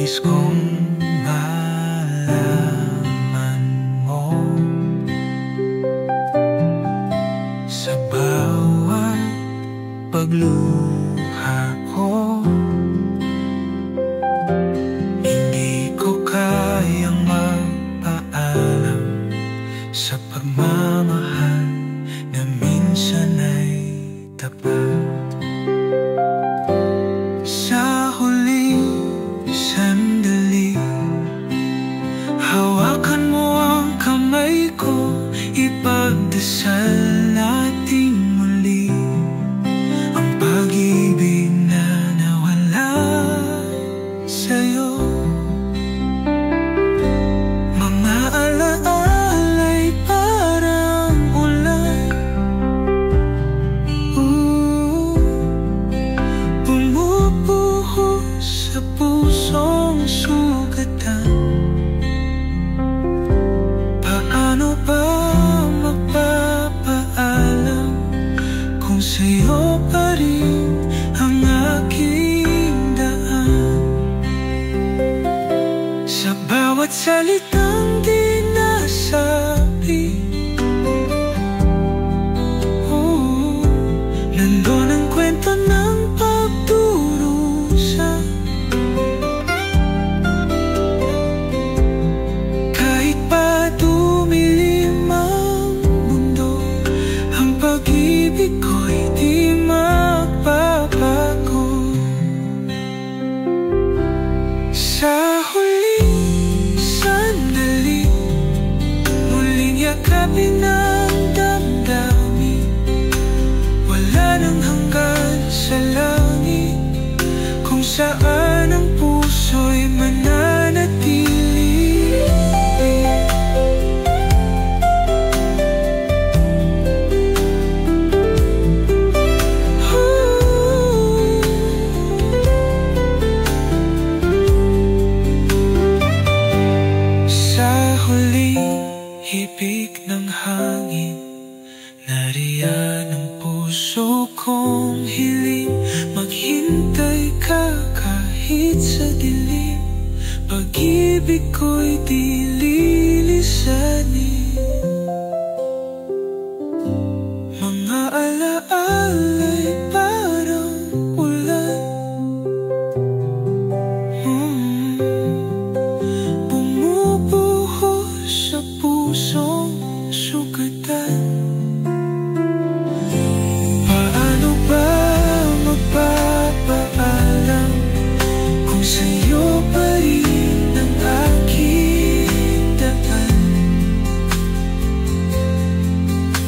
nais kong malaman mo. Sa bawat pagluha ko, hindi ko kayang magpaalam sa pagmamahal na minsan ay tapat. Sa huling sandali, hawakan mo ang kamay ko, ipagdasal natin muli ang pag-ibig na nawala sa'yo. Mga alaala'y parang ulan, bumubuhos sa pusong sugatan. Paano ba magpapaalam kung sa'yo pa rin ang aking daan? Sa bawat salitang di nasabi, nandun ang kwento ng pagdurusa. Kahit pa dumilim ang mundo, ang pag-ibig ko'y di magbabago. Sa huling sandali, muling yakapin ang damdamin. Wala nang hanggan sa langit kung saan ang puso'y mananatili. Sa huling hibig ng hangin, nariyan ang puso kong hiling. Maghintay ka kahit sa dilim, pag-ibig ko'y di lilisanin. Mga alaala'y parang ulan, bumubuhos sa pusong sugatan. Paano ba magpapaalam kung sa'yo pa rin ang aking daan?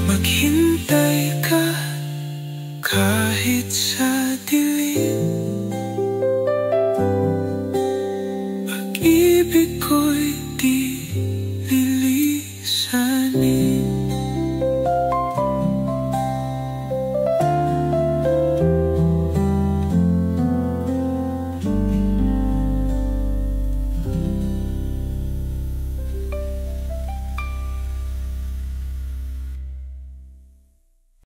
Maghintay ka kahit sa